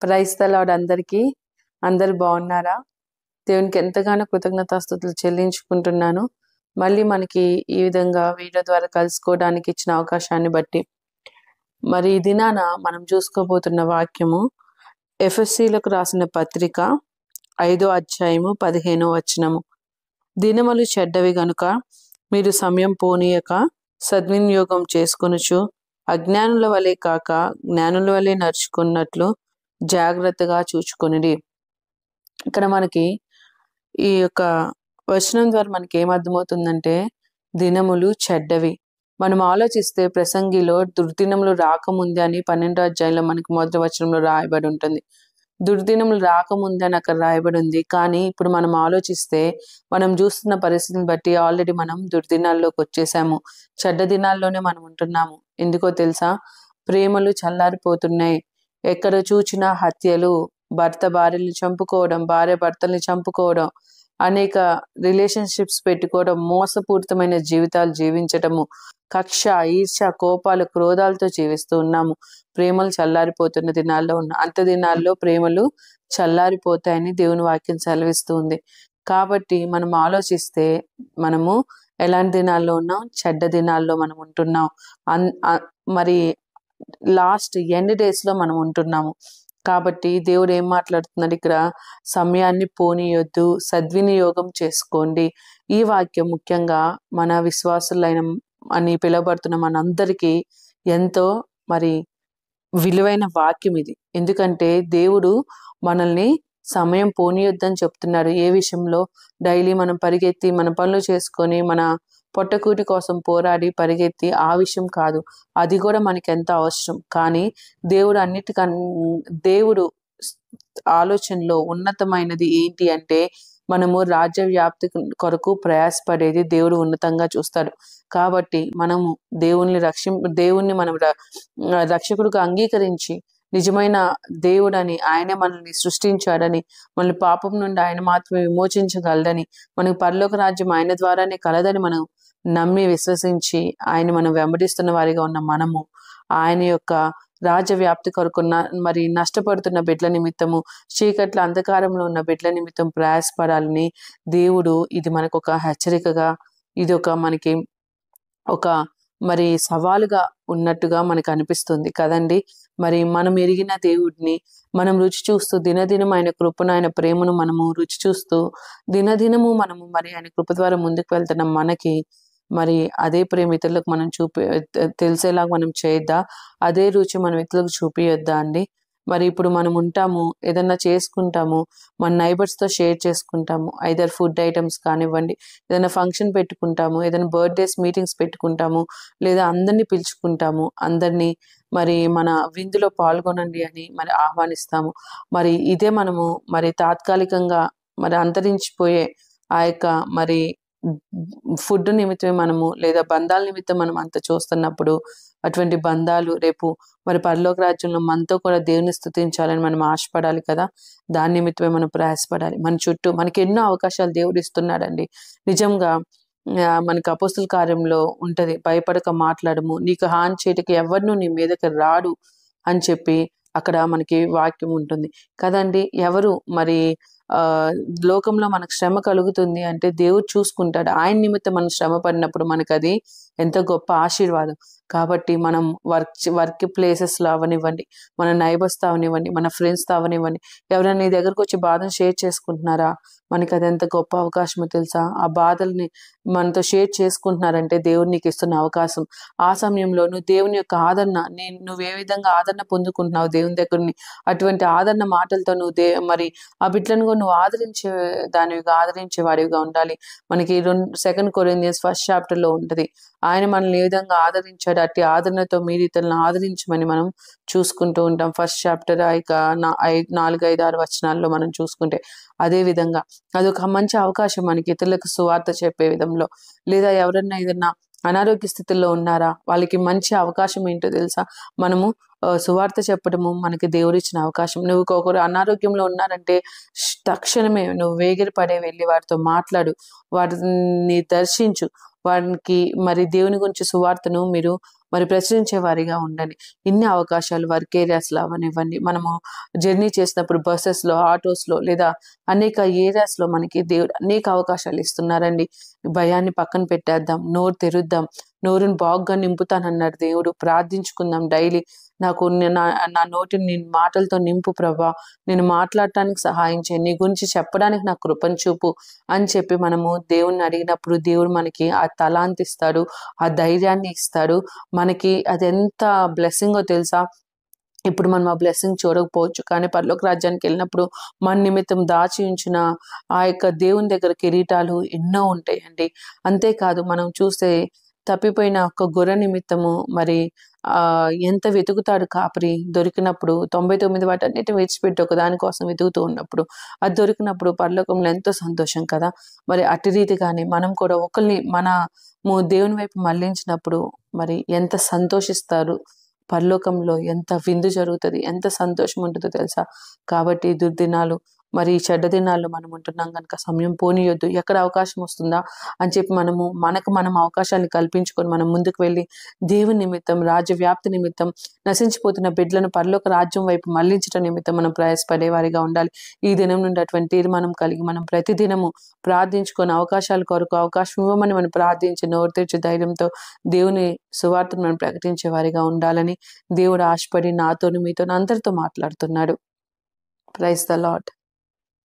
Praise the lord అందరికీ. అందరు బాగున్నారా? దేవునికి ఎంతగానో కృతజ్ఞతాస్తుతులు చెల్లించుకుంటున్నాను. మళ్ళీ మనకి ఈ విధంగా వీడియో ద్వారా కలుసుకోవడానికి ఇచ్చిన అవకాశాన్ని బట్టి. మరి ఈ దినాన మనం చూసుకోబోతున్న వాక్యము ఎఫెసీలకు రాసిన పత్రిక 5వ అధ్యాయము 15వ వచనము. దినములు చెడ్డవి గనుక మీరు సమయం పోనీయక సద్వినియోగం చేసుకొనుచు అజ్ఞానుల వలె కాక జ్ఞానుల వలె నడుచుకున్నట్లు జాగ్రత్తగా చూచుకొనిడి. ఇక్కడ మనకి ఈ యొక్క వచనం ద్వారా మనకి ఏమర్థమవుతుందంటే, దినములు చెడ్డవి. మనం ఆలోచిస్తే ప్రసంగిలో దుర్దినములు రాకముందే అని 12వ అధ్యాయంలో మనకి మొదటి వచనంలో రాయబడి ఉంటుంది. దుర్దినములు రాకముందే అని అక్కడ రాయబడి ఉంది. కానీ ఇప్పుడు మనం ఆలోచిస్తే మనం చూస్తున్న పరిస్థితిని బట్టి ఆల్రెడీ మనం దుర్దినాల్లోకి వచ్చేసాము. చెడ్డ దినాల్లోనే మనం ఉంటున్నాము. ఎందుకో తెలుసా? ప్రేమలు చల్లారిపోతున్నాయి. ఎక్కడ చూచినా హత్యలు, భర్త భార్యని చంపుకోవడం, భార్య భర్తల్ని చంపుకోవడం, అనేక రిలేషన్షిప్స్ పెట్టుకోవడం, మోసపూరితమైన జీవితాలు జీవించటము, కక్ష, ఈర్ష్య, కోపాలు, క్రోధాలతో జీవిస్తూ ఉన్నాము. ప్రేమలు చల్లారిపోతున్న దినాల్లో అంత దినాల్లో ప్రేమలు చల్లారిపోతాయని దేవుని వాక్యం సెలవిస్తూ ఉంది. కాబట్టి మనం ఆలోచిస్తే మనము ఎలాంటి దినాల్లో ఉన్నాం? చెడ్డ దినాల్లో మనం ఉంటున్నాం. మరి లాస్ట్ ఎండ్ డేస్ లో మనం ఉంటున్నాము. కాబట్టి దేవుడు ఏం మాట్లాడుతున్నాడు ఇక్కడ? సమయాన్ని పోనీయొద్దు, సద్వినియోగం చేసుకోండి. ఈ వాక్యం ముఖ్యంగా మన విశ్వాసులైన అని పిలువబడుతున్న మనందరికీ ఎంతో మరి విలువైన వాక్యం ఇది. ఎందుకంటే దేవుడు మనల్ని సమయం పోనీయొద్దని చెప్తున్నాడు. ఏ విషయంలో? డైలీ మనం పరిగెత్తి మన పనులు చేసుకొని మన పొట్టకూటి కోసం పోరాడి పరిగెత్తి ఆ విషయం కాదు. అది కూడా మనకి ఎంత అవసరం. కానీ దేవుడు ఆలోచనలో ఉన్నతమైనది ఏంటి అంటే, మనము రాజ్య వ్యాప్తి కొరకు ప్రయాసపడేది దేవుడు ఉన్నతంగా చూస్తాడు. కాబట్టి మనము దేవుణ్ణి మనం రక్షకుడిగా అంగీకరించి నిజమైన దేవుడని, ఆయనే మనల్ని సృష్టించాడని, మనల్ని పాపం నుండి ఆయన మాత్రమే విమోచించగలడని, మనకు పరలోక రాజ్యం ఆయన ద్వారానే కలదని మనం నమ్మి విశ్వసించి ఆయన మనం వెంబడిస్తున్న వారిగా ఉన్న మనము ఆయన యొక్క రాజ్య వ్యాప్తి కొరకు మరి నష్టపడుతున్న బిడ్డల నిమిత్తము, చీకట్ల అంధకారంలో ఉన్న బిడ్డల నిమిత్తం ప్రయాసపడాలని దేవుడు ఇది మనకు ఒక హెచ్చరికగా, ఇది మనకి ఒక మరి సవాలుగా ఉన్నట్టుగా మనకు అనిపిస్తుంది కదండి. మరి మనం ఎరిగిన దేవుడిని మనం రుచి చూస్తూ దినదినం ఆయన కృపను, ఆయన ప్రేమను మనము రుచి చూస్తూ దినదినము మనము మరి ఆయన కృప ద్వారా ముందుకు వెళ్తున్నాం. మనకి మరి అదే ప్రేమ ఇతరులకు మనం తెలిసేలాగా మనం చేయొద్దా? అదే రుచి మనం ఇతరులకు చూపియొద్దా అండి? మరి ఇప్పుడు మనం ఉంటాము, ఏదన్నా చేసుకుంటాము, మన నైబర్స్తో షేర్ చేసుకుంటాము. ఐదర్ ఫుడ్ ఐటమ్స్ కానివ్వండి, ఏదైనా ఫంక్షన్ పెట్టుకుంటాము, ఏదైనా బర్త్డేస్ మీటింగ్స్ పెట్టుకుంటాము, లేదా అందరినీ పిలుచుకుంటాము. అందరినీ మరి మన విందులో పాల్గొనండి అని మరి ఆహ్వానిస్తాము. మరి ఇదే మనము మరి తాత్కాలికంగా మరి అంతరించిపోయే ఆ యొక్క మరి ఫుడ్ నిమిత్తమే మనము, లేదా బంధాల నిమిత్తం మనం అంత చూస్తున్నప్పుడు, అటువంటి బంధాలు రేపు మరి పరలోక రాజ్యంలో మనతో కూడా దేవుని స్తుతించాలని మనం ఆశపడాలి కదా. దాని నిమిత్తమే మనం ప్రయాసపడాలి. మన చుట్టూ మనకి ఎన్నో అవకాశాలు దేవుడు ఇస్తున్నాడండి. నిజంగా మనకి అపోస్తుల కార్యంలో ఉంటది, భయపడక మాట్లాడము, నీకు హాని చేయటకి ఎవరినూ నీ మీదకి రాడు అని చెప్పి అక్కడ మనకి వాక్యం ఉంటుంది కదండి. ఎవరు మరి లోకంలో మనకు శ్రమ కలుగుతుంది అంటే దేవుడు చూసుకుంటాడు. ఆయన నిమిత్తం మనం శ్రమ పడినప్పుడు మనకు అది ఎంతో గొప్ప ఆశీర్వాదం. కాబట్టి మనం వర్క్ ప్లేసెస్లో అవనివ్వండి, మన నైబర్స్తో అవనివ్వండి, మన ఫ్రెండ్స్తో అవనివ్వండి, ఎవరైనా నీ దగ్గరకు వచ్చి బాధను షేర్ చేసుకుంటున్నారా? మనకి అది ఎంత గొప్ప అవకాశమో తెలుసా? ఆ బాధల్ని మనతో షేర్ చేసుకుంటున్నారంటే దేవుడు నీకు ఇస్తున్న అవకాశం. ఆ సమయంలో నువ్వు దేవుని యొక్క ఆదరణ, నువ్వు ఏ విధంగా ఆదరణ పొందుకుంటున్నావు దేవుని దగ్గరని, అటువంటి ఆదరణ మాటలతో నువ్వు మరి ఆ బిడ్డలను కూడా నువ్వు ఆదరించే వాడివిగా ఉండాలి. మనకి 2 కొరింథియన్స్ 1st చాప్టర్లో ఉంటుంది. ఆయన మనల్ని ఏ విధంగా ఆదరించాడు, అట్టి ఆదరణతో మీరు ఇతరులను ఆదరించమని మనం చూసుకుంటూ ఉంటాం. 1st చాప్టర్ 4, 5, 6 వచనాల్లో మనం చూసుకుంటే అదే విధంగా అదొక మంచి అవకాశం మనకి ఇతరులకు సువార్త చెప్పే విధంలో. లేదా ఎవరన్నా ఏదన్నా అనారోగ్య స్థితిలో ఉన్నారా? వాళ్ళకి మంచి అవకాశం ఏంటో తెలుసా? మనము సువార్త చెప్పడము మనకి దేవుడిచ్చిన అవకాశం. నువ్వు ఒకరు అనారోగ్యంలో ఉన్నారంటే తక్షణమే నువ్వు వేగిరి పడే వెళ్ళి వారితో మాట్లాడు, వారిని దర్శించు, వారికి మరి దేవుని గురించి సువార్తను మీరు మరి ప్రచురించే వారిగా ఉండండి. ఇన్ని అవకాశాలు వర్క్ ఏరియాస్లో అవనివ్వండి, మనము జర్నీ చేసినప్పుడు బస్సెస్లో, ఆటోస్లో లేదా అనేక ఏరియాస్లో మనకి దేవుడు అనేక అవకాశాలు ఇస్తున్నారండి. భయాన్ని పక్కన పెట్టేద్దాం, నోరు తెరుద్దాం, నోరుని బాగుగా నింపుతానన్నాడు దేవుడు. ప్రార్థించుకుందాం డైలీ. నాకు నా నోటిని నీ మాటలతో నింపు ప్రభా, నేను మాట్లాడటానికి సహాయం చేయి, నీ గురించి చెప్పడానికి నాకు కృపను చూపు అని చెప్పి మనము దేవుణ్ణి అడిగినప్పుడు దేవుడు మనకి ఆ తలాంతి ఇస్తాడు, ఆ ధైర్యాన్ని ఇస్తాడు. మనకి అది ఎంత బ్లెస్సింగో తెలుసా. ఇప్పుడు మనం ఆ బ్లెస్సింగ్ చూడకపోవచ్చు, కానీ పరలోక రాజ్యానికి వెళ్ళినప్పుడు మన నిమిత్తం దాచి ఉంచిన ఆ యొక్క దేవుని దగ్గర కిరీటాలు ఎన్నో ఉంటాయండి. అంతేకాదు మనం చూస్తే తప్పిపోయిన ఒక గొర్రె నిమిత్తము మరి ఎంత వెతుకుతాడు కాపరి. దొరికినప్పుడు 99 వాటన్నిటిని విడిచిపెట్టి ఒక దాని కోసం వెతుకుతూ ఉన్నప్పుడు అది దొరికినప్పుడు పరలోకంలో ఎంతో సంతోషం కదా. మరి అట్టి రీతిగానే మనం కూడా ఒకరిని మనము దేవుని వైపు మళ్లించినప్పుడు మరి ఎంత సంతోషిస్తారు. పరలోకంలో ఎంత విందు జరుగుతుంది, ఎంత సంతోషం ఉంటుందో తెలుసా. కాబట్టి దుర్దినాలు మరి ఈ చెడ్డ దినాల్లో మనం ఉంటున్నాం కనుక సమయం పోనీయొద్దు. ఎక్కడ అవకాశం వస్తుందా అని చెప్పి మనం అవకాశాన్ని కల్పించుకొని మనం ముందుకు వెళ్ళి దేవుని నిమిత్తం, రాజ్య వ్యాప్తి నిమిత్తం, నశించిపోతున్న బిడ్డలను పరలోక రాజ్యం వైపు మళ్లించడం నిమిత్తం మనం ప్రయాసపడే వారిగా ఉండాలి. ఈ దినం నుండి అటువంటి తీర్మానం కలిగి మనం ప్రతిదినము ప్రార్థించుకొని అవకాశాల కొరకు అవకాశం ఇవ్వమని మనం ప్రార్థించి నోరు తెరిచి ధైర్యంతో దేవుని సువార్తను మనం ప్రకటించే వారిగా ఉండాలని దేవుడు ఆశపడి నాతోను మీతో అందరితో మాట్లాడుతున్నాడు. Praise the lord.